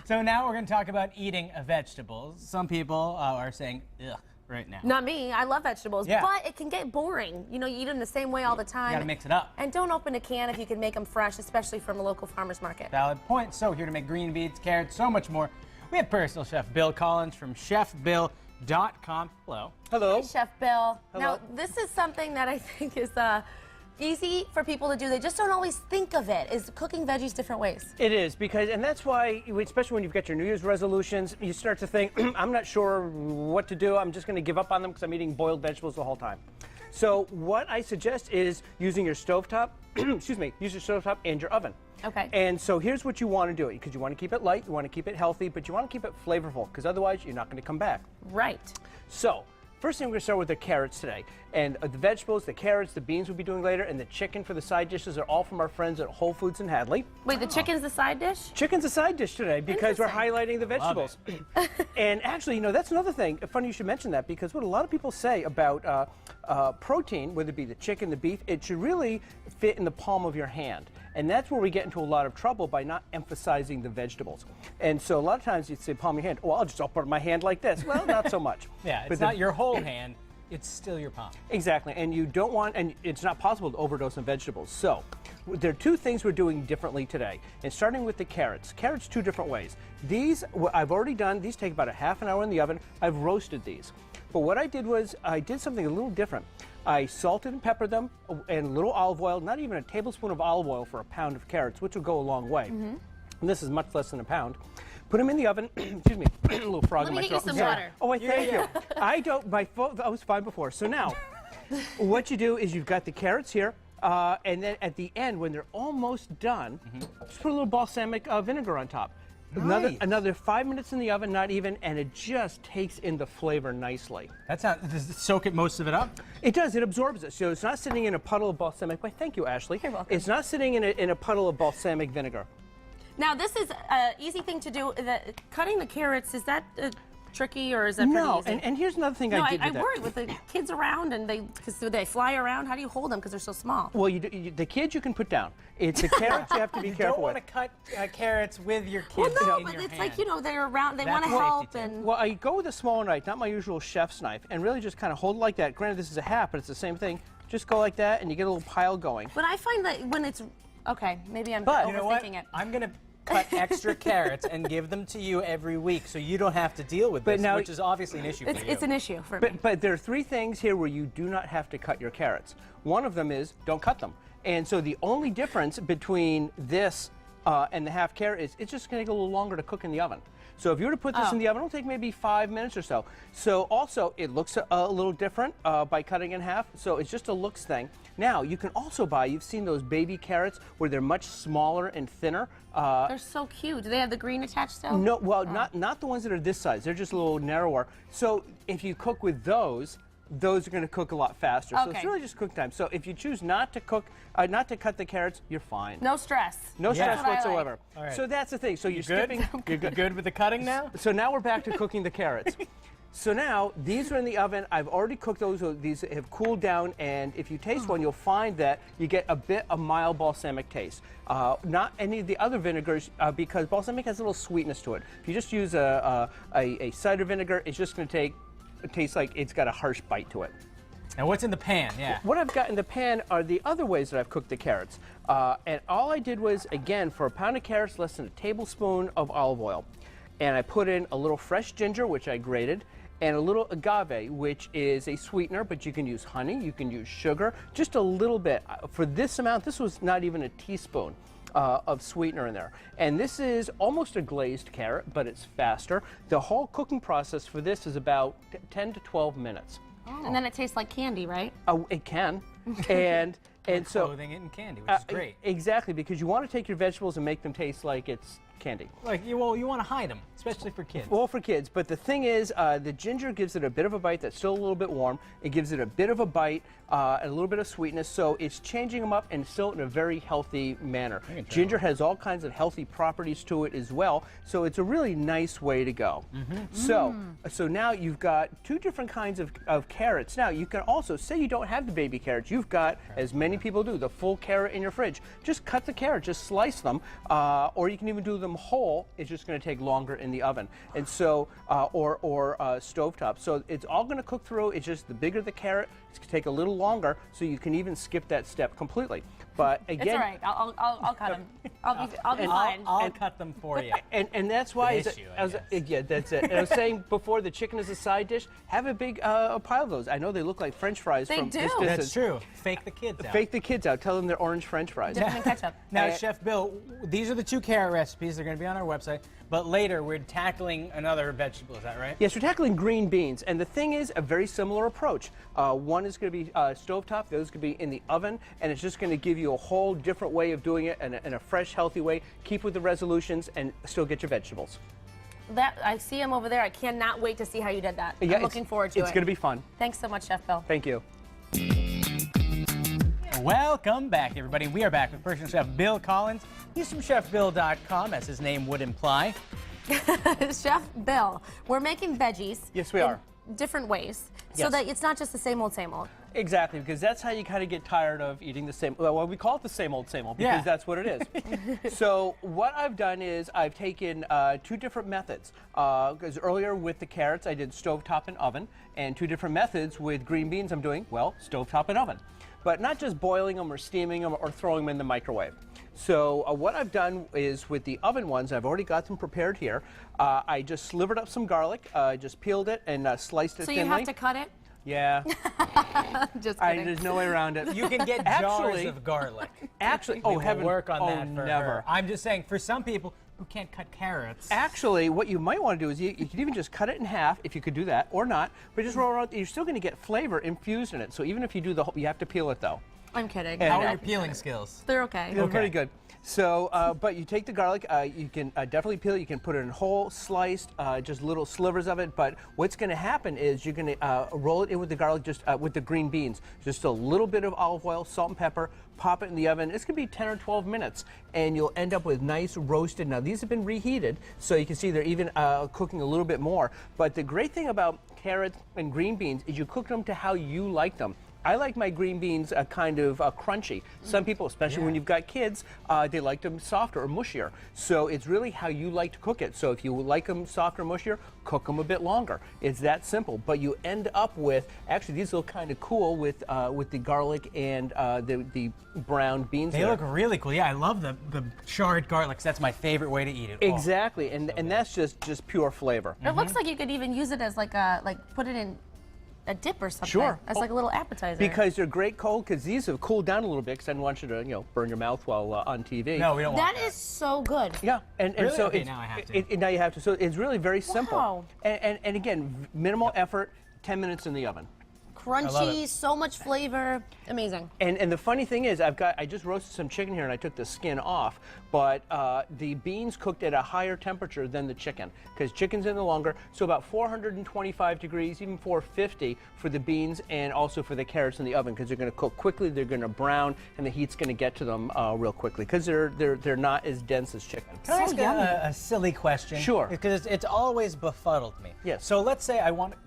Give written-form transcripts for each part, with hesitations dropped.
So now we're going to talk about eating vegetables. Some people are saying, ugh, right now. Not me. I love vegetables, Yeah. but it can get boring. You know, you eat them the same way all the time. You got to mix it up. And don't open a can if you can make them fresh, especially from a local farmer's market. Valid point. So here to make green beans, carrots, so much more, we have personal chef Bill Collins from chefbill.com. Hello. Hello. Hey, Chef Bill. Hello. Now, this is something that I think is easy for people to do. They just don't always think of it, is cooking veggies different ways. It is, because, and that's why, especially when you've got your New Year's resolutions, you start to think, I'm not sure what to do. I'm just going to give up on them because I'm eating boiled vegetables the whole time. So what I suggest is using your stovetop, excuse me, use your stovetop and your oven. Okay. And so here's what you want to do, because you want to keep it light, you want to keep it healthy, but you want to keep it flavorful, because otherwise you're not going to come back. Right. So, first thing we're going to start with the carrots today. And the vegetables, the carrots, the beans we'll be doing later, and the chicken for the side dishes are all from our friends at Whole Foods in Hadley. Wait, the chicken's the side dish? Chicken's a side dish today because we're Interesting. highlighting the vegetables. And actually, you know, that's another thing. Funny you should mention that, because what a lot of people say about protein, whether it be the chicken, the beef, it should really fit in the palm of your hand. And that's where we get into a lot of trouble by not emphasizing the vegetables. And so a lot of times you'd say palm of your hand, well, I'll just put my hand like this. Well, not so much. Yeah, it's But not your whole hand, it's still your palm. Exactly, and you don't want, and it's not possible to overdose on vegetables. So, there are two things we're doing differently today. And starting with the carrots. Carrots two different ways. These, I've already done, these take about a half an hour in the oven. I've roasted these. But what I did was, I did something a little different. I salted and peppered them, and a little olive oil, not even a tablespoon of olive oil for a pound of carrots, which will go a long way. And this is much less than a pound. Put them in the oven. Excuse me, a little frog Let in me my get you throat. some water. Oh, wait, thank you. I don't, I was fine before. So now, what you do is you've got the carrots here, and then at the end, when they're almost done, just put a little balsamic vinegar on top. Nice. Another 5 minutes in the oven, not even, and it just takes in the flavor nicely. Does it soak it most of it up? It does. It absorbs it. So it's not sitting in a puddle of balsamic. Why, thank you, Ashley. You're welcome. It's not sitting in a puddle of balsamic vinegar. Now, this is an easy thing to do. Cutting the carrots, is that tricky, or is that pretty No, easy? and here's another thing No, I did I with that. worry with the kids around, and because they fly around. How do you hold them because they're so small? Well, the kids you can put down. It's the carrots you have to be You careful don't with. want to cut carrots with your Well, kids no, in but your it's hand. like, you know, they're around. They That's want to a help, safety tip. and Well, I go with a smaller knife, not my usual chef's knife, and really just kind of hold it like that. Granted, this is a half, but it's the same thing. Just go like that, and you get a little pile going. but I find that when it's okay, maybe I'm But- overthinking You know what? it. I'm going to cut extra carrots and give them to you every week so you don't have to deal with But this, now- which is obviously an issue for you. It's an issue for me. But there are three things here where you do not have to cut your carrots. One of them is don't cut them. And so the only difference between this and the half carrot is it's just going to take a little longer to cook in the oven. So if you were to put this in the oven, it'll take maybe 5 minutes or so. So also, it looks a little different by cutting in half. So it's just a looks thing. Now, you can also buy, you've seen those baby carrots where they're much smaller and thinner. They're so cute. Do they have the green attached still? No, well, not the ones that are this size. They're just a little narrower. So if you cook with those are going to cook a lot faster. So it's Okay. really just cook time. So if you choose not to cook, not to cut the carrots, you're fine. No stress. No stress That's what I like. whatsoever. All right. So that's the thing. So you're Good? skipping. You're good with the cutting now? So now we're back to cooking the carrots. So now these are in the oven. I've already cooked those. So these have cooled down, and if you taste one, you'll find that you get a bit of mild balsamic taste. Not any of the other vinegars, because balsamic has a little sweetness to it. If you just use a cider vinegar, it's just going to taste like it's got a harsh bite to it. And what's in the pan? Yeah. What I've got in the pan are the other ways that I've cooked the carrots. And all I did was, again, for a pound of carrots, less than a tablespoon of olive oil. And I put in a little fresh ginger, which I grated, and a little agave, which is a sweetener, but you can use honey, you can use sugar, just a little bit. For this amount, this was not even a teaspoon of sweetener in there. And this is almost a glazed carrot, but it's faster. The whole cooking process for this is about 10 to 12 minutes. And then it tastes like candy, right? It can. And so Clothing it in candy, which is great. Exactly, because you want to take your vegetables and make them taste like it's candy. Like, you want to hide them, especially for kids. Well, for kids, but the thing is, the ginger gives it a bit of a bite that's still a little bit warm. It gives it a bit of a bite and a little bit of sweetness, so it's changing them up and still in a very healthy manner. Ginger has all kinds of healthy properties to it as well, so it's a really nice way to go. So now you've got two different kinds of carrots. Now, you can also, say you don't have the baby carrots, you've got, as many people do, the full carrot in your fridge. Just cut the carrot, just slice them, or you can even do them them whole, it's just going to take longer in the oven. And so, or stovetop. So it's all going to cook through. It's just the bigger the carrot, it's going to take a little longer. So you can even skip that step completely. But again, It's all right. I'll cut them. I'll be fine. I'll cut them for you. And that's why The issue, I guess. yeah, that's it. And I was saying before, the chicken is a side dish. Have a big pile of those. I know they look like French fries They from do. this distance. That's true. Fake the kids out. Fake the kids out. Tell them they're orange French fries. Dip them in ketchup. Now, Chef Bill, these are the 2 carrot recipes. They're going to be on our website. But later, we're tackling another vegetable. Is that right? Yes, we're tackling green beans, and the thing is a very similar approach. One is going to be stovetop, the other is going to be in the oven, and it's just going to give you a whole different way of doing it in a fresh, healthy way. Keep with the resolutions and still get your vegetables. I see him over there. I cannot wait to see how you did that. Yeah, I'm looking forward to it. It's going to be fun. Thanks so much, Chef Bill. Thank you. Welcome back, everybody. We are back with personal chef Bill Collins. He's from chefbill.com, as his name would imply. Chef Bill, we're making veggies. Yes, we in are. Different ways, so Yes. that it's not just the same old, same old. Exactly, because that's how you kind of get tired of eating the same. Well, we call it the same old, because Yeah. that's what it is. So what I've done is I've taken 2 different methods. Because earlier with the carrots, I did stovetop and oven, and 2 different methods with green beans. I'm doing stovetop and oven, but not just boiling them or steaming them or throwing them in the microwave. So what I've done is with the oven ones, I've already got them prepared here. I just slivered up some garlic, just peeled it and sliced it So thinly. you have to cut it? Yeah, Just kidding. there's no way around it. You can get jars Actually- of garlic. Actually, We will heaven, work on oh, that for never. her. I'm just saying, for some people who can't cut carrots. Actually, what you might want to do is you could even just cut it in half, if you could do that, or not, but just roll it around. You're still going to get flavor infused in it. So even if you do the whole, you have to peel it though. I'm kidding. And- How I- are your peeling skills? They're okay. They're Okay. pretty good. So, but you take the garlic, you can definitely peel it. You can put it in whole, sliced, just little slivers of it. But what's going to happen is you're going to roll it in with the garlic, just with the green beans. Just a little bit of olive oil, salt and pepper. Pop it in the oven. It's going to be 10 or 12 minutes, and you'll end up with nice roasted. Now these have been reheated, so you can see they're even cooking a little bit more. But the great thing about carrots and green beans is you cook them to how you like them. I like my green beans kind of crunchy. Some people, especially when you've got kids, they like them softer or mushier. So it's really how you like to cook it. So if you like them softer or mushier, cook them a bit longer. It's that simple. But you end up with, actually these look kind of cool with the garlic and the brown beans. They there. look really cool. Yeah, I love the charred garlic. 'Cause that's my favorite way to eat it. Oh. Exactly, and that's just pure flavor. It looks like you could even use it as put it in a dip or something. Sure. As like a little appetizer. Because they're great cold, because these have cooled down a little bit, because I didn't want you to burn your mouth while on TV. No, we don't want that is so good. Yeah, and Really? so Okay, it's, now I have to. now you have to. So it's really very simple. Wow. And again, minimal effort, 10 minutes in the oven. love Crunchy, it. so much flavor. Amazing. And the funny thing is, I just roasted some chicken here and I took the skin off, but the beans cooked at a higher temperature than the chicken, because chicken's in the longer, so about 425 degrees, even 450 for the beans and also for the carrots in the oven, because they're going to cook quickly, they're going to brown, and the heat's going to get to them real quickly, because they're not as dense as chicken. Can I So ask yummy. a silly question? Sure. Because it's always befuddled me. Yes. So let's say I want to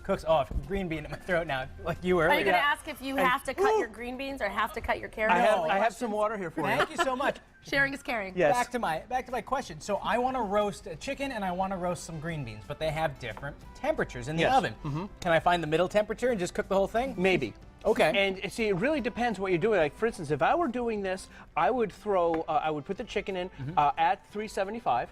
cook. Oh, green bean in my throat now, like you were. Are you going to Yeah. ask if you have to cut your green beans or have to cut your carrots? I have some water here for you. Thank you so much. Sharing is caring. Yes. Back to my question. So I want to roast a chicken and I want to roast some green beans, but they have different temperatures in the Yes. oven. Can I find the middle temperature and just cook the whole thing? Maybe. Okay. And see, it really depends what you're doing. Like, for instance, if I were doing this, I would put the chicken in at 375.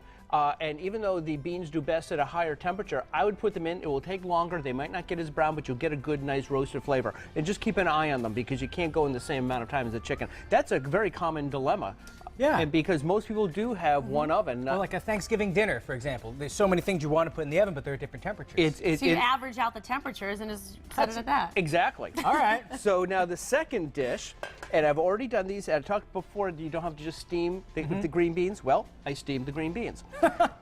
And even though the beans do best at a higher temperature, I would put them in. It will take longer. They might not get as brown, but you'll get a good, nice roasted flavor. And just keep an eye on them, because you can't go in the same amount of time as the chicken. That's a very common dilemma. Yeah. And because most people do have one oven. Well, like a Thanksgiving dinner, for example. There's so many things you want to put in the oven, but they're at different temperatures. So you average out the temperatures and just set it at that. Exactly. All right. So now the second dish, and I've already done these. I talked before, you don't have to just steam the green beans. Well, I steamed the green beans.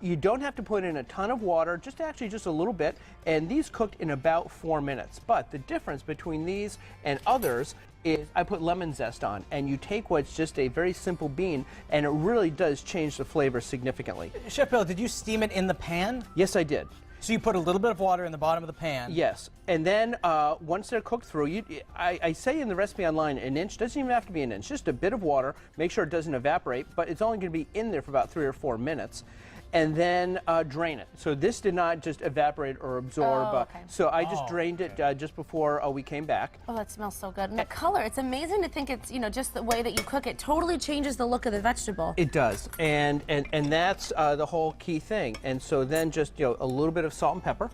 You don't have to put in a ton of water, just a little bit, and these cooked in about 4 minutes. But the difference between these and others is I put lemon zest on, and you take what's just a very simple bean, and it really does change the flavor significantly. Chef Bill, did you steam it in the pan? Yes, I did. So you put a little bit of water in the bottom of the pan. Yes, and then once they're cooked through, I say in the recipe online, an inch, doesn't even have to be an inch, just a bit of water, make sure it doesn't evaporate, but it's only going to be in there for about 3 or 4 minutes, and then drain it. So this did not just evaporate or absorb, Oh, okay. so I just drained it just before we came back. Oh, that smells so good. And the color, it's amazing to think it's, just the way that you cook it totally changes the look of the vegetable. It does, and that's the whole key thing. And so then just a little bit of salt and pepper,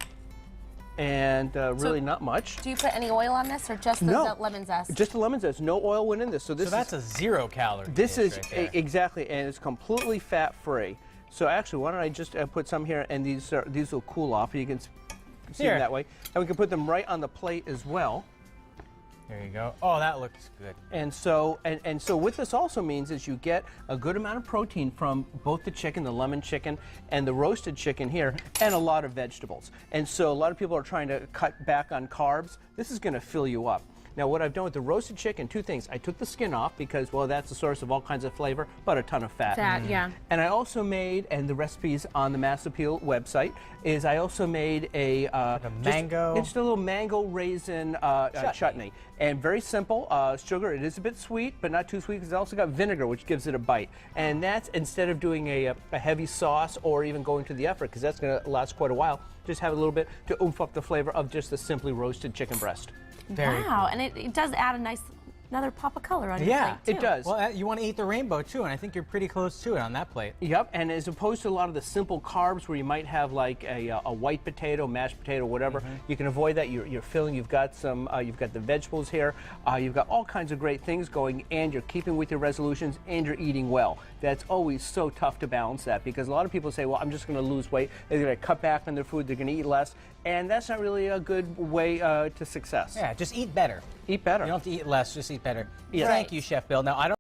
and really not much. Do you put any oil on this or just the lemon zest? Just the lemon zest. No oil went in this. So that's a 0-calorie This dish is right there. exactly, and it's completely fat-free. So actually, why don't I just put some here, and these will cool off. You can see them that way, and we can put them right on the plate as well. There you go. Oh, that looks good. And so, and so what this also means is you get a good amount of protein from both the chicken, the lemon chicken, and the roasted chicken here, and a lot of vegetables. And so a lot of people are trying to cut back on carbs. This is going to fill you up. Now, what I've done with the roasted chicken, 2 things. I took the skin off because, well, that's the source of all kinds of flavor, but a ton of fat. Yeah. And I also made, and the recipes on the Mass Appeal website, is I also made a mango. Just a little mango raisin chutney. And very simple. Sugar, it is a bit sweet, but not too sweet because it's also got vinegar, which gives it a bite. And that's instead of doing a heavy sauce or even going to the effort, because that's going to last quite a while, just have a little bit to oomph up the flavor of just the simply roasted chicken breast. Wow, and it does add another pop of color on your plate, too. It does. Well, you want to eat the rainbow, too, and I think you're pretty close to it on that plate. Yep, and as opposed to a lot of the simple carbs where you might have like a white potato, mashed potato, whatever, you can avoid that. You're filling. You've got you've got the vegetables here. You've got all kinds of great things going, and you're keeping with your resolutions, and you're eating well. That's always so tough to balance that because a lot of people say, well, I'm just going to lose weight. They're going to cut back on their food. They're going to eat less, and that's not really a good way to success. Yeah, just eat better. Eat better. You don't have to eat less, just eat better. Yeah. Thank you, Chef Bill. Now, I don't